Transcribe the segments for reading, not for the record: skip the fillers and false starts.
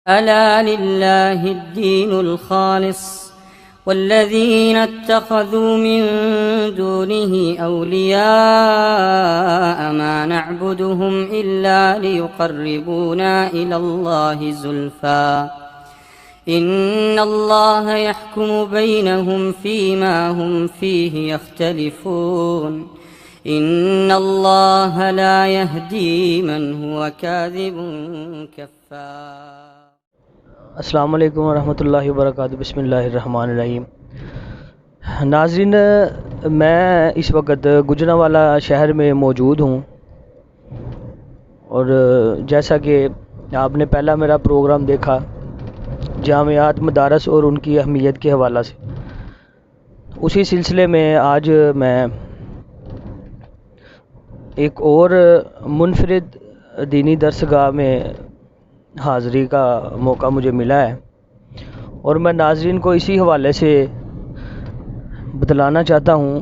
ألا لله الدين الخالص والذين اتخذوا من دونه أولياء ما نعبدهم إلا ليقربونا إلى الله زلفى إن الله يحكم بينهم فيما هم فيه يختلفون إن الله لا يهدي من هو كاذب كفار. السلام علیکم ورحمۃ اللہ وبرکاتہ. بسم اللہ الرحمن الرحیم. ناظرین، میں اس وقت گجرانوالہ شہر میں موجود ہوں، اور جیسا کہ آپ نے پہلا میرا پروگرام دیکھا جامعات مدارس اور ان کی اہمیت کے حوالہ سے، اسی سلسلے میں آج میں ایک اور منفرد دینی درسگاہ میں حاضری کا موقع مجھے ملا ہے، اور میں ناظرین کو اسی حوالے سے بتلانا چاہتا ہوں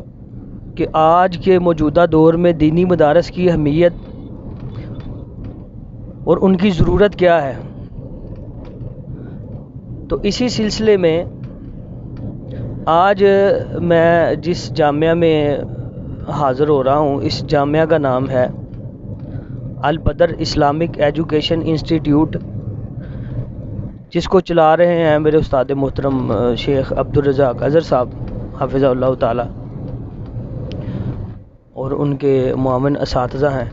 کہ آج کے موجودہ دور میں دینی مدارس کی اہمیت اور ان کی ضرورت کیا ہے. تو اسی سلسلے میں آج میں جس جامعہ میں حاضر ہو رہا ہوں، اس جامعہ کا نام ہے البدر اسلامک ایجوکیشن انسٹیٹیوٹ، جس کو چلا رہے ہیں میرے استاد محترم شیخ عبدالرزاق اظہر صاحب حافظہ اللہ تعالی، اور ان کے معاون اساتذہ ہیں،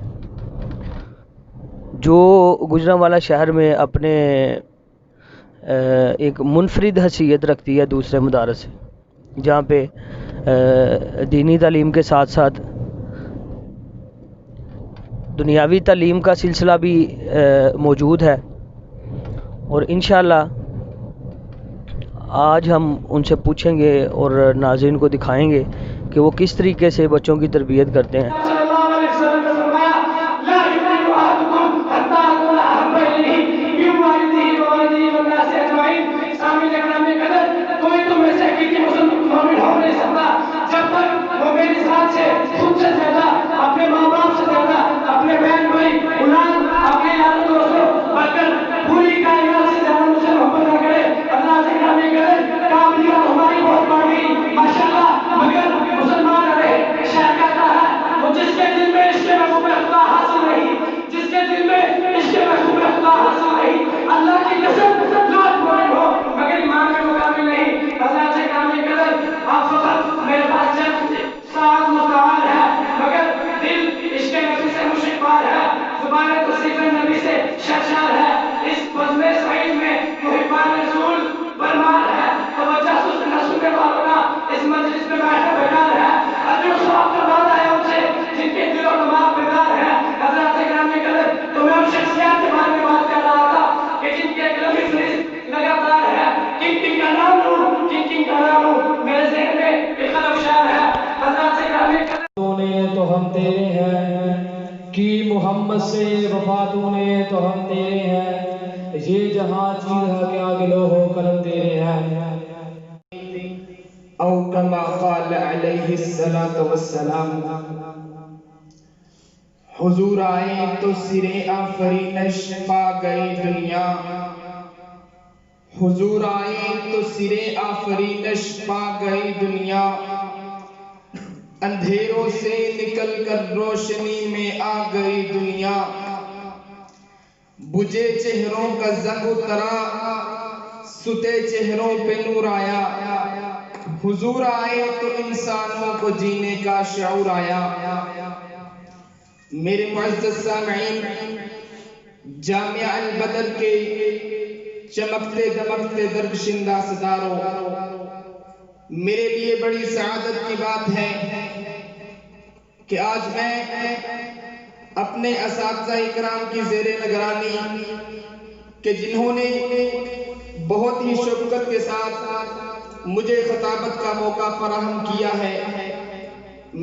جو گجرانوالہ شہر میں اپنے ایک منفرد حیثیت رکھتی ہے دوسرے مدارس سے، جہاں پہ دینی تعلیم کے ساتھ ساتھ دنیاوی تعلیم کا سلسلہ بھی موجود ہے. اور انشاءاللہ آج ہم ان سے پوچھیں گے اور ناظرین کو دکھائیں گے کہ وہ کس طریقے سے بچوں کی تربیت کرتے ہیں. محمد سے وفاتوں نے تو ہم تیرے ہیں، یہ جہاں چیز ہے کہ آگے لو ہو کرم تیرے ہیں. او کما قال علیہ الصلوۃ والسلام، حضور آئے تو سرے آفرینش پا گئی دنیا، حضور آئے تو سرے آفرینش پا گئی دنیا، اندھیروں سے نکل کر روشنی میں آ گئی دنیا، بجھے چہروں کا زنگ اترا ستے چہروں پہ نور آیا، حضور آئے تو انسانوں کو جینے کا شعور آیا. میرے معزز سامعین، جامعہ البدر کے چمکتے دمکتے درگشندہ ستاروں، میرے لیے بڑی سعادت کی بات ہے کہ آج میں اپنے اساتذہ اکرام کی زیر نگرانی کہ جنہوں نے بہت ہی شفقت کے ساتھ مجھے خطابت کا موقع فراہم کیا ہے،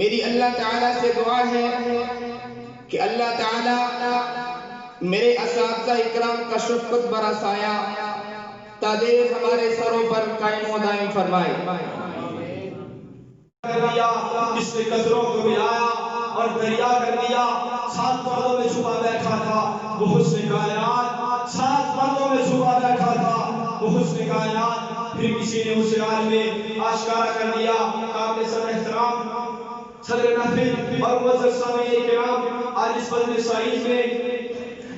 میری اللہ تعالیٰ سے دعا ہے کہ اللہ تعالیٰ میرے اساتذہ اکرام کا شفقت برا سایہ تادیر ہمارے سروں پر قائم و دائم فرمائے. اس نے قطروں کو ملایا اور دریا کر دیا، 7 پردوں میں چھپا بیٹھا تھا وہ حسن کائنات، 7 پردوں میں چھپا بیٹھا حسن کائنات پھر کسی نے اس رال میں آشکارا کر دیا. قابل صدر احترام صدر محفل اور معزز سامعین کرام، آج اس مجلس سعید میں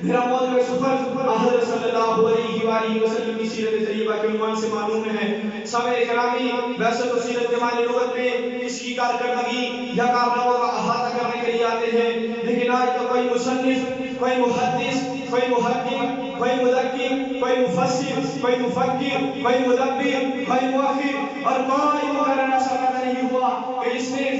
میرا موضوع سفر حضرت صلی اللہ علیہ وآلہ وسلم کی سیرت طیبہ کے عنوان سے معلوم ہے. سامعین کرامی، ویسے تو سیرت کے معنی لغت میں اس کی کارکردگی یا کارناموں کا احاطہ کرنے کے لیے آتے ہیں، لیکن آج تو کوئی مصنف، کوئی محدث، کوئی محقق، کوئی مدقق، کوئی مفسر، کوئی مفکر، کوئی مدبر، کوئی مؤخر اور کوئی مقرر ایسا نہیں ہوا کہ اس نے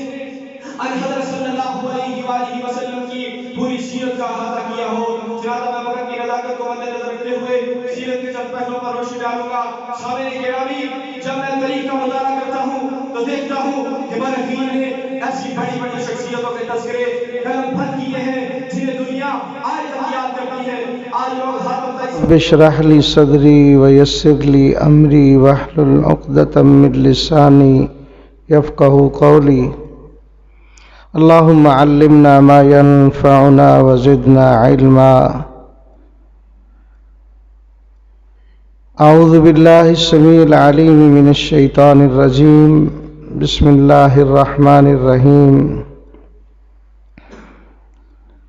حضرت صلی اللہ علیہ وآلہ وسلم کی پوری سیرت کا احاطہ کیا ہو. چنانچہ میں وقت کی نزاکت کو مد نظر رکھتے ہوئے سیرت کے چند پہلوؤں پر روشنی ڈالوں گا. سامعین گرامی، جب میں تاریخ کا مطالعہ کرتا ہوں تو دیکھتا ہوں کہ مورخین نے ایسی بڑی بڑی شخصیتوں کے تذکرے قلم بھر کیے ہیں جنہیں دنیا آج تک یاد کرتی ہے. آج لوگ ہاتھوں تک رب اشرح لي صدري ويسر لي أمري واحلل عقدة من لساني يفقهوا قولي. اللهم علمنا ما ينفعنا وزدنا علما. أعوذ بالله السميع العليم من الشيطان الرجيم. بسم الله الرحمن الرحيم.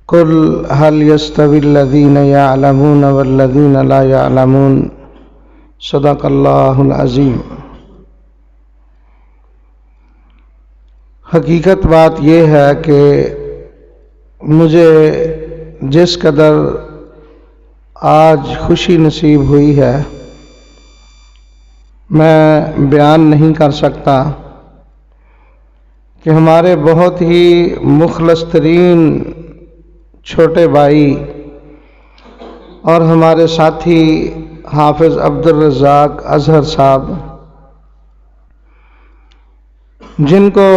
قل هل يستوي الذين يعلمون والذين لا يعلمون. صدق الله العظيم. حقیقت بات یہ ہے کہ مجھے جس قدر آج خوشی نصیب ہوئی ہے میں بیان نہیں کر سکتا کہ ہمارے بہت ہی مخلص ترین چھوٹے بھائی اور ہمارے ساتھی حافظ عبدالرزاق اظہر صاحب، جن کو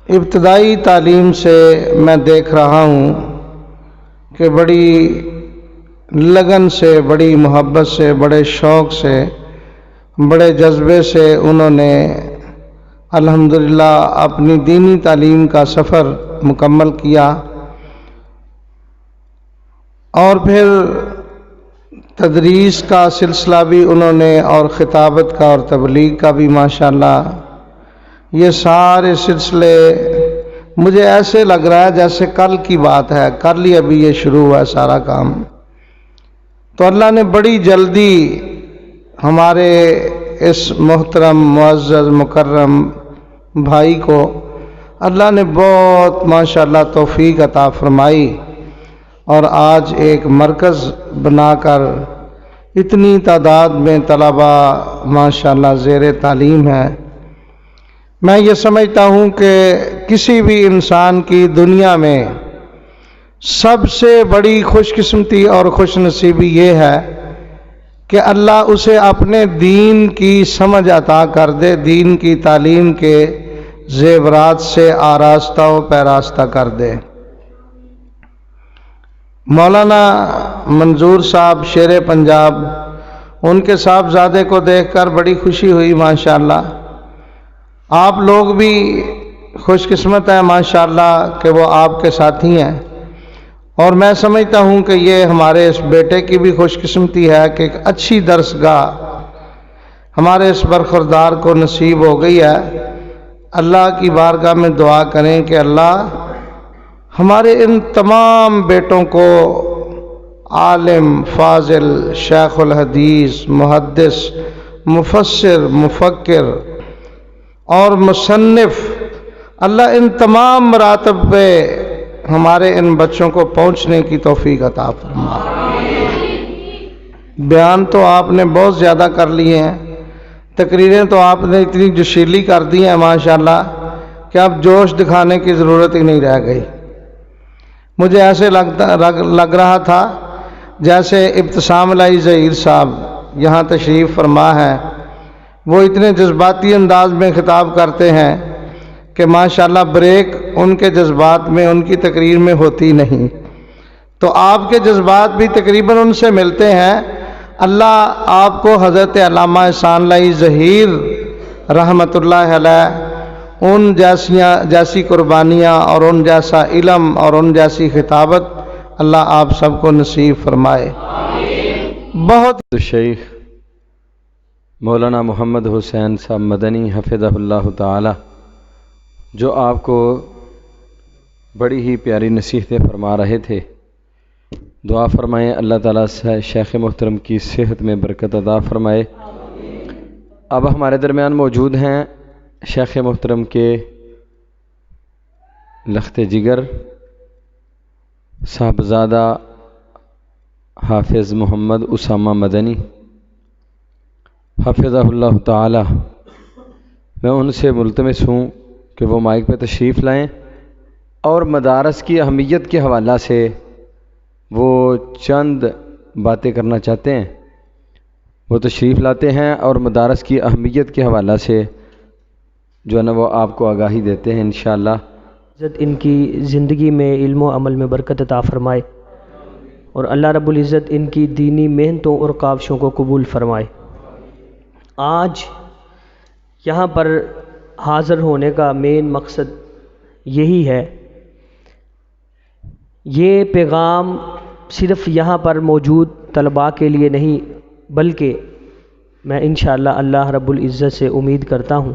ابتدائی تعلیم سے میں دیکھ رہا ہوں کہ بڑی لگن سے، بڑی محبت سے، بڑے شوق سے، بڑے جذبے سے انہوں نے الحمدللہ اپنی دینی تعلیم کا سفر مکمل کیا، اور پھر تدریس کا سلسلہ بھی انہوں نے، اور خطابت کا اور تبلیغ کا بھی ماشاءاللہ. یہ سارے سلسلے مجھے ایسے لگ رہا ہے جیسے کل کی بات ہے، کل ہی ابھی یہ شروع ہوا ہے سارا کام. تو اللہ نے بڑی جلدی ہمارے اس محترم معزز مکرم بھائی کو اللہ نے بہت ماشاءاللہ توفیق عطا فرمائی، اور آج ایک مرکز بنا کر اتنی تعداد میں طلبہ ماشاءاللہ زیر تعلیم ہے. میں یہ سمجھتا ہوں کہ کسی بھی انسان کی دنیا میں سب سے بڑی خوش قسمتی اور خوش نصیبی یہ ہے کہ اللہ اسے اپنے دین کی سمجھ عطا کر دے، دین کی تعلیم کے زیورات سے آراستہ و پیراستہ کر دے. مولانا منظور صاحب شیر پنجاب، ان کے صاحبزادے کو دیکھ کر بڑی خوشی ہوئی ماشاءاللہ. آپ لوگ بھی خوش قسمت ہیں ماشاءاللہ کہ وہ آپ کے ساتھی ہیں، اور میں سمجھتا ہوں کہ یہ ہمارے اس بیٹے کی بھی خوش قسمتی ہے کہ ایک اچھی درسگاہ ہمارے اس برخوردار کو نصیب ہو گئی ہے. اللہ کی بارگاہ میں دعا کریں کہ اللہ ہمارے ان تمام بیٹوں کو عالم، فاضل، شیخ الحدیث، محدث، مفسر، مفکر اور مصنف، اللہ ان تمام مراتب پہ ہمارے ان بچوں کو پہنچنے کی توفیق عطا فرمائے. بیان تو آپ نے بہت زیادہ کر لیے ہیں، تقریریں تو آپ نے اتنی جوشیلی کر دی ہیں ماشاءاللہ کہ اب جوش دکھانے کی ضرورت ہی نہیں رہ گئی. مجھے ایسے لگ رہا تھا جیسے ابتسام الہی ظہیر صاحب یہاں تشریف فرما ہے، وہ اتنے جذباتی انداز میں خطاب کرتے ہیں کہ ماشاءاللہ بریک ان کے جذبات میں، ان کی تقریر میں ہوتی نہیں. تو آپ کے جذبات بھی تقریباً ان سے ملتے ہیں. اللہ آپ کو حضرت علامہ احسان الہی ظہیر رحمۃ اللہ علیہ ان جیسی قربانیاں اور ان جیسا علم اور ان جیسی خطابت اللہ آپ سب کو نصیب فرمائے. بہت شیخ مولانا محمد حسین صاحب مدنی حفظہ اللہ تعالی، جو آپ کو بڑی ہی پیاری نصیحتیں فرما رہے تھے، دعا فرمائیں اللہ تعالیٰ سے شیخ محترم کی صحت میں برکت عطا فرمائے۔ اب ہمارے درمیان موجود ہیں شیخ محترم کے لخت جگر صاحبزادہ حافظ محمد اسامہ مدنی حفظہ اللہ تعالی۔ میں ان سے ملتمس ہوں کہ وہ مائک پہ تشریف لائیں اور مدارس کی اہمیت کے حوالہ سے وہ چند باتیں کرنا چاہتے ہیں، وہ تشریف لاتے ہیں اور مدارس کی اہمیت کے حوالہ سے جو ہے نا وہ آپ کو آگاہی دیتے ہیں انشاءاللہ۔ عزت ان کی زندگی میں علم و عمل میں برکت عطا فرمائے اور اللہ رب العزت ان کی دینی محنتوں اور کاوشوں کو قبول فرمائے۔ آج یہاں پر حاضر ہونے کا مین مقصد یہی ہے، یہ پیغام صرف یہاں پر موجود طلباء کے لیے نہیں، بلکہ میں انشاءاللہ اللہ رب العزت سے امید کرتا ہوں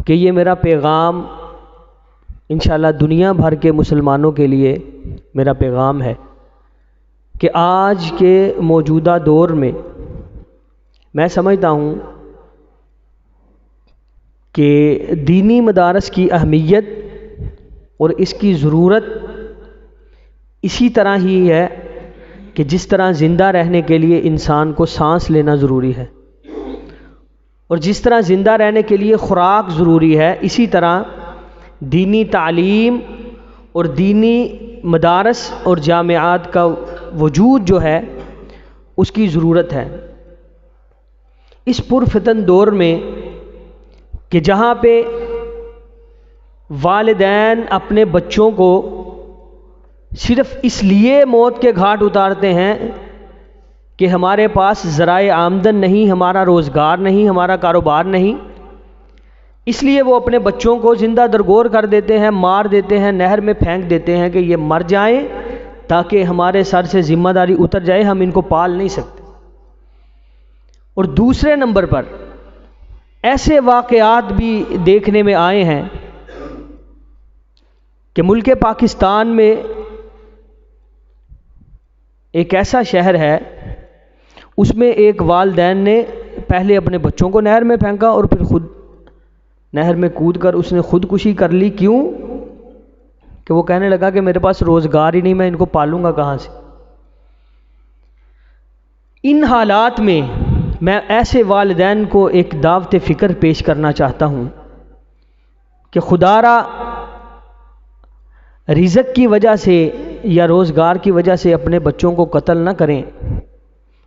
کہ یہ میرا پیغام انشاءاللہ دنیا بھر کے مسلمانوں کے لیے میرا پیغام ہے کہ آج کے موجودہ دور میں میں سمجھتا ہوں کہ دینی مدارس کی اہمیت اور اس کی ضرورت اسی طرح ہی ہے کہ جس طرح زندہ رہنے کے لیے انسان کو سانس لینا ضروری ہے اور جس طرح زندہ رہنے کے لیے خوراک ضروری ہے، اسی طرح دینی تعلیم اور دینی مدارس اور جامعات کا وجود جو ہے اس کی ضرورت ہے۔ اس پرفتن دور میں کہ جہاں پہ والدین اپنے بچوں کو صرف اس لیے موت کے گھاٹ اتارتے ہیں کہ ہمارے پاس ذرائع آمدن نہیں، ہمارا روزگار نہیں، ہمارا کاروبار نہیں، اس لیے وہ اپنے بچوں کو زندہ درگور کر دیتے ہیں، مار دیتے ہیں، نہر میں پھینک دیتے ہیں کہ یہ مر جائیں تاکہ ہمارے سر سے ذمہ داری اتر جائے، ہم ان کو پال نہیں سکتے۔ اور دوسرے نمبر پر ایسے واقعات بھی دیکھنے میں آئے ہیں کہ ملک پاکستان میں ایک ایسا شہر ہے، اس میں ایک والدین نے پہلے اپنے بچوں کو نہر میں پھینکا اور پھر خود نہر میں کود کر اس نے خودکشی کر لی۔ کیوں؟ کہ وہ کہنے لگا کہ میرے پاس روزگار ہی نہیں، میں ان کو پالوں گا کہاں سے۔ ان حالات میں میں ایسے والدین کو ایک دعوت فکر پیش کرنا چاہتا ہوں کہ خدا را رزق کی وجہ سے یا روزگار کی وجہ سے اپنے بچوں کو قتل نہ کریں،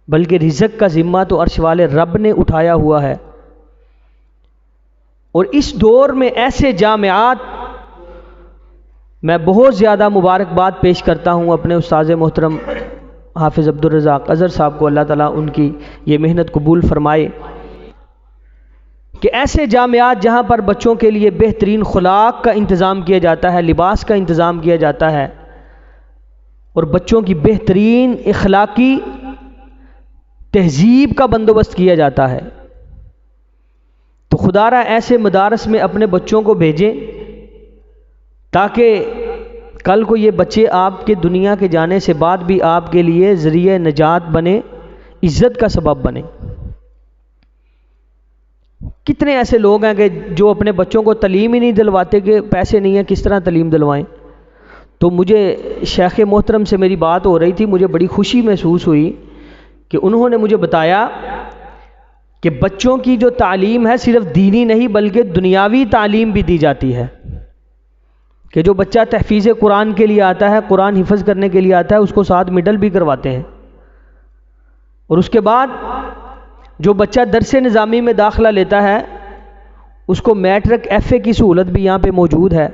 بلکہ رزق کا ذمہ تو عرش والے رب نے اٹھایا ہوا ہے۔ اور اس دور میں ایسے جامعات میں بہت زیادہ مبارکباد پیش کرتا ہوں اپنے استاذ محترم حافظ عبدالرزاق اظہر صاحب کو، اللہ تعالیٰ ان کی یہ محنت قبول فرمائے، کہ ایسے جامعات جہاں پر بچوں کے لیے بہترین خوراک کا انتظام کیا جاتا ہے، لباس کا انتظام کیا جاتا ہے اور بچوں کی بہترین اخلاقی تہذیب کا بندوبست کیا جاتا ہے، تو خدا را ایسے مدارس میں اپنے بچوں کو بھیجیں تاکہ کل کو یہ بچے آپ کے دنیا کے جانے سے بعد بھی آپ کے لیے ذریعہ نجات بنے، عزت کا سبب بنے۔ کتنے ایسے لوگ ہیں کہ جو اپنے بچوں کو تعلیم ہی نہیں دلواتے، کہ پیسے نہیں ہیں کس طرح تعلیم دلوائیں۔ تو مجھے شیخ محترم سے میری بات ہو رہی تھی، مجھے بڑی خوشی محسوس ہوئی کہ انہوں نے مجھے بتایا کہ بچوں کی جو تعلیم ہے صرف دینی نہیں بلکہ دنیاوی تعلیم بھی دی جاتی ہے، کہ جو بچہ تحفیظ قرآن کے لیے آتا ہے، قرآن حفظ کرنے کے لیے آتا ہے، اس کو ساتھ مڈل بھی کرواتے ہیں، اور اس کے بعد جو بچہ درس نظامی میں داخلہ لیتا ہے اس کو میٹرک ایف اے کی سہولت بھی یہاں پہ موجود ہے۔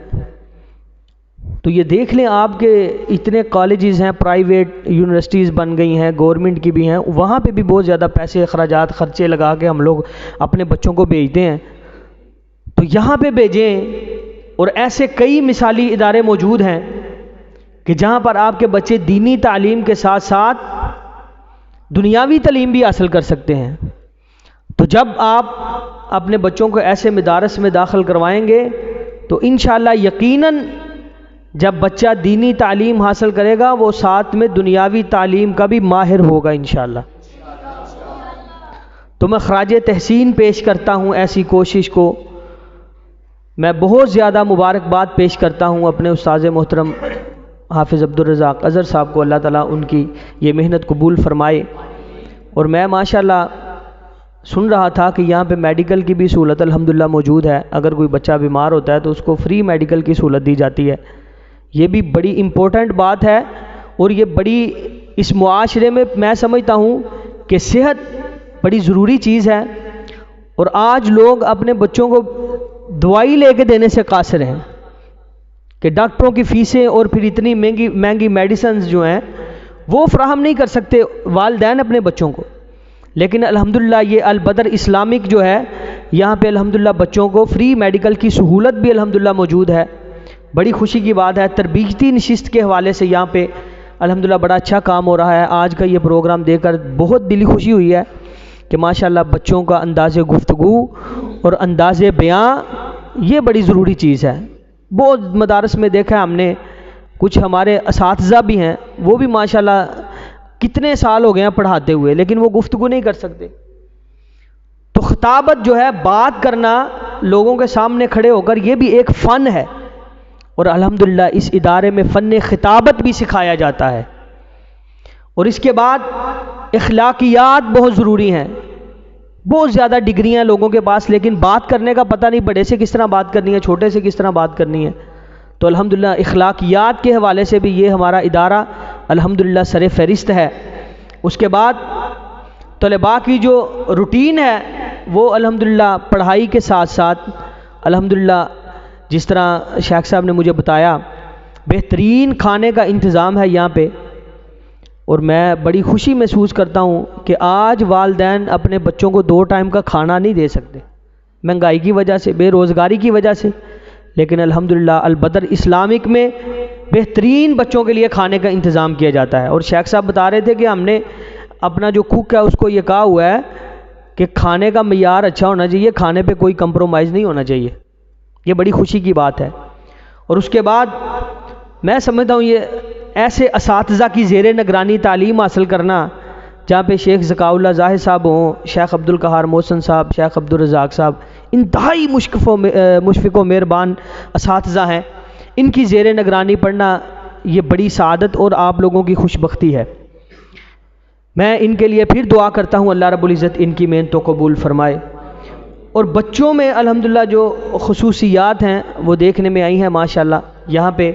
تو یہ دیکھ لیں آپ کے اتنے کالجز ہیں، پرائیویٹ یونیورسٹیز بن گئی ہیں، گورنمنٹ کی بھی ہیں، وہاں پہ بھی بہت زیادہ پیسے اخراجات خرچے لگا کے ہم لوگ اپنے بچوں کو بھیجتے ہیں، تو یہاں پہ بھیجیں۔ اور ایسے کئی مثالی ادارے موجود ہیں کہ جہاں پر آپ کے بچے دینی تعلیم کے ساتھ ساتھ دنیاوی تعلیم بھی حاصل کر سکتے ہیں۔ تو جب آپ اپنے بچوں کو ایسے مدارس میں داخل کروائیں گے تو انشاءاللہ یقیناً جب بچہ دینی تعلیم حاصل کرے گا وہ ساتھ میں دنیاوی تعلیم کا بھی ماہر ہوگا انشاءاللہ۔ تو میں خراج تحسین پیش کرتا ہوں ایسی کوشش کو، میں بہت زیادہ مبارکباد پیش کرتا ہوں اپنے استاذ محترم حافظ عبدالرزاق اظہر صاحب کو، اللہ تعالیٰ ان کی یہ محنت قبول فرمائے۔ اور میں ماشاءاللہ سن رہا تھا کہ یہاں پہ میڈیکل کی بھی سہولت الحمدللہ موجود ہے، اگر کوئی بچہ بیمار ہوتا ہے تو اس کو فری میڈیکل کی سہولت دی جاتی ہے۔ یہ بھی بڑی امپورٹنٹ بات ہے، اور یہ بڑی اس معاشرے میں میں سمجھتا ہوں کہ صحت بڑی ضروری چیز ہے، اور آج لوگ اپنے بچوں کو دوائی لے کے دینے سے قاصر ہیں کہ ڈاکٹروں کی فیسیں اور پھر اتنی مہنگی میڈیسنز جو ہیں وہ فراہم نہیں کر سکتے والدین اپنے بچوں کو۔ لیکن الحمدللہ یہ البدر اسلامک جو ہے یہاں پہ الحمدللہ بچوں کو فری میڈیکل کی سہولت بھی الحمدللہ موجود ہے، بڑی خوشی کی بات ہے۔ تربیتی نشست کے حوالے سے یہاں پہ الحمدللہ بڑا اچھا کام ہو رہا ہے۔ آج کا یہ پروگرام دیکھ کر بہت دلی خوشی ہوئی ہے کہ ماشاءاللہ بچوں کا انداز گفتگو اور انداز بیاں یہ بڑی ضروری چیز ہے۔ بہت مدارس میں دیکھا ہے ہم نے، کچھ ہمارے اساتذہ بھی ہیں وہ بھی ماشاءاللہ کتنے سال ہو گئے ہیں پڑھاتے ہوئے لیکن وہ گفتگو نہیں کر سکتے۔ تو خطابت جو ہے، بات کرنا لوگوں کے سامنے کھڑے ہو کر، یہ بھی ایک فن ہے، اور الحمدللہ اس ادارے میں فن خطابت بھی سکھایا جاتا ہے۔ اور اس کے بعد اخلاقیات بہت ضروری ہیں۔ بہت زیادہ ڈگریاں لوگوں کے پاس، لیکن بات کرنے کا پتہ نہیں، بڑے سے کس طرح بات کرنی ہے، چھوٹے سے کس طرح بات کرنی ہے۔ تو الحمدللہ اخلاقیات کے حوالے سے بھی یہ ہمارا ادارہ الحمدللہ سر فہرست ہے۔ اس کے بعد طلباء کی جو روٹین ہے وہ الحمدللہ پڑھائی کے ساتھ ساتھ الحمدللہ جس طرح شیخ صاحب نے مجھے بتایا بہترین کھانے کا انتظام ہے یہاں پہ، اور میں بڑی خوشی محسوس کرتا ہوں کہ آج والدین اپنے بچوں کو 2 ٹائم کا کھانا نہیں دے سکتے، مہنگائی کی وجہ سے، بے روزگاری کی وجہ سے، لیکن الحمدللہ البدر اسلامک میں بہترین بچوں کے لیے کھانے کا انتظام کیا جاتا ہے۔ اور شیخ صاحب بتا رہے تھے کہ ہم نے اپنا جو کوک ہے اس کو یہ کہا ہوا ہے کہ کھانے کا معیار اچھا ہونا چاہیے، کھانے پہ کوئی کمپرومائز نہیں ہونا چاہیے۔ یہ بڑی خوشی کی بات ہے۔ اور اس کے بعد میں سمجھتا ہوں یہ ایسے اساتذہ کی زیر نگرانی تعلیم حاصل کرنا، جہاں پہ شیخ ذکاء اللہ ظاہر صاحب ہوں، شیخ عبدالقہار محسن صاحب، شیخ عبدالرزاق صاحب، انتہائی مشفق و مہربان اساتذہ ہیں، ان کی زیر نگرانی پڑھنا یہ بڑی سعادت اور آپ لوگوں کی خوش بختی ہے۔ میں ان کے لیے پھر دعا کرتا ہوں اللہ رب العزت ان کی محنت کو قبول فرمائے۔ اور بچوں میں الحمدللہ جو خصوصیات ہیں وہ دیکھنے میں آئی ہیں ماشاءاللہ، یہاں پہ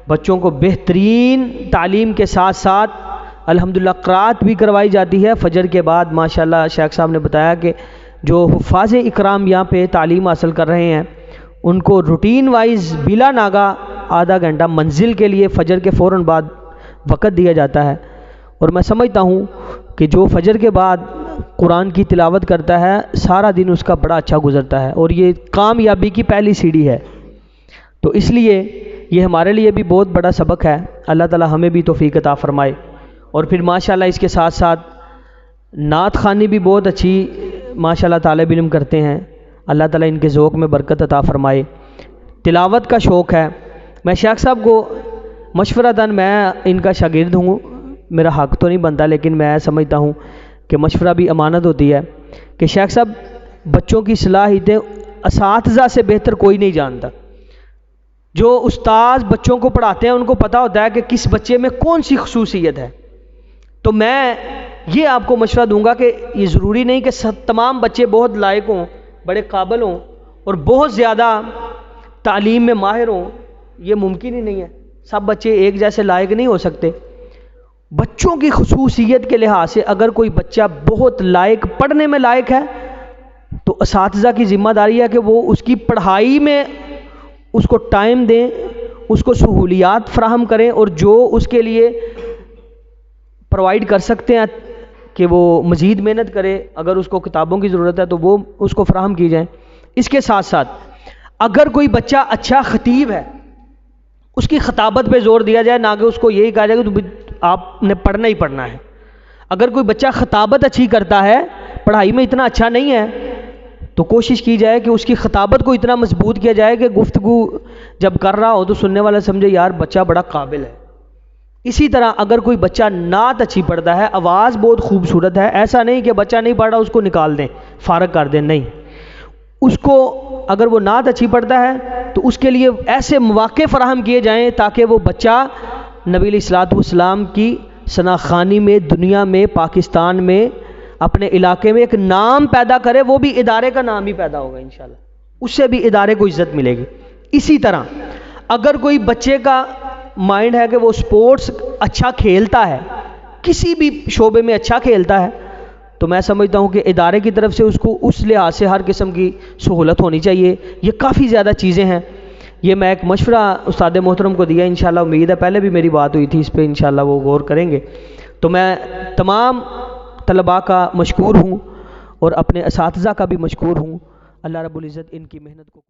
بچوں کو بہترین تعلیم کے ساتھ ساتھ الحمدللہ قرأت بھی کروائی جاتی ہے فجر کے بعد۔ ماشاءاللہ شیخ صاحب نے بتایا کہ جو حفاظ اکرام یہاں پہ تعلیم حاصل کر رہے ہیں ان کو روٹین وائز بلا ناغہ آدھا گھنٹہ منزل کے لیے فجر کے فوراً بعد وقت دیا جاتا ہے۔ اور میں سمجھتا ہوں کہ جو فجر کے بعد قرآن کی تلاوت کرتا ہے سارا دن اس کا بڑا اچھا گزرتا ہے، اور یہ کامیابی کی پہلی سیڑھی ہے۔ تو اس لیے یہ ہمارے لیے بھی بہت بڑا سبق ہے، اللہ تعالی ہمیں بھی توفیق عطا فرمائے۔ اور پھر ماشاءاللہ اس کے ساتھ ساتھ نعت خوانی بھی بہت اچھی ماشاءاللہ طالب علم کرتے ہیں، اللہ تعالیٰ ان کے ذوق میں برکت عطا فرمائے۔ تلاوت کا شوق ہے، میں شیخ صاحب کو مشورہ دن، میں ان کا شاگرد ہوں، میرا حق تو نہیں بنتا لیکن میں سمجھتا ہوں کہ مشورہ بھی امانت ہوتی ہے کہ شیخ صاحب بچوں کی صلاحیتیں اساتذہ سے بہتر کوئی نہیں جانتا۔ جو استاذ بچوں کو پڑھاتے ہیں ان کو پتہ ہوتا ہے کہ کس بچے میں کون سی خصوصیت ہے۔ تو میں یہ آپ کو مشورہ دوں گا کہ یہ ضروری نہیں کہ تمام بچے بہت لائق ہوں، بڑے قابل ہوں اور بہت زیادہ تعلیم میں ماہر ہوں، یہ ممکن ہی نہیں ہے، سب بچے ایک جیسے لائق نہیں ہو سکتے۔ بچوں کی خصوصیت کے لحاظ سے اگر کوئی بچہ بہت لائق، پڑھنے میں لائق ہے تو اساتذہ کی ذمہ داری ہے کہ وہ اس کی پڑھائی میں اس کو ٹائم دیں، اس کو سہولیات فراہم کریں، اور جو اس کے لیے پرووائڈ کر سکتے ہیں کہ وہ مزید محنت کرے، اگر اس کو کتابوں کی ضرورت ہے تو وہ اس کو فراہم کی جائیں۔ اس کے ساتھ ساتھ اگر کوئی بچہ اچھا خطیب ہے اس کی خطابت پہ زور دیا جائے، نہ کہ اس کو یہی کہا جائے کہ آپ نے پڑھنا ہی پڑھنا ہے۔ اگر کوئی بچہ خطابت اچھی کرتا ہے، پڑھائی میں اتنا اچھا نہیں ہے تو کوشش کی جائے کہ اس کی خطابت کو اتنا مضبوط کیا جائے کہ گفتگو جب کر رہا ہو تو سننے والا سمجھے یار بچہ بڑا قابل ہے۔ اسی طرح اگر کوئی بچہ نعت اچھی پڑھتا ہے، آواز بہت خوبصورت ہے، ایسا نہیں کہ بچہ نہیں پڑھ رہا اس کو نکال دیں، فارغ کر دیں، نہیں، اس کو اگر وہ نعت اچھی پڑھتا ہے تو اس کے لیے ایسے مواقع فراہم کیے جائیں تاکہ وہ بچہ نبی علیہ الصلوۃ والسلام کی ثناخوانی میں، دنیا میں، پاکستان میں، اپنے علاقے میں ایک نام پیدا کرے، وہ بھی ادارے کا نام ہی پیدا ہوگا انشاءاللہ، اس سے بھی ادارے کو عزت ملے گی۔ اسی طرح اگر کوئی بچے کا مائنڈ ہے کہ وہ سپورٹس اچھا کھیلتا ہے، کسی بھی شعبے میں اچھا کھیلتا ہے، تو میں سمجھتا ہوں کہ ادارے کی طرف سے اس کو اس لحاظ سے ہر قسم کی سہولت ہونی چاہیے۔ یہ کافی زیادہ چیزیں ہیں، یہ میں ایک مشورہ استاد محترم کو دیا، انشاءاللہ امید ہے پہلے بھی میری بات ہوئی تھی اس پہ، انشاءاللہ وہ غور کریں گے۔ تو میں تمام طلباء کا مشکور ہوں اور اپنے اساتذہ کا بھی مشکور ہوں، اللہ رب العزت ان کی محنت کو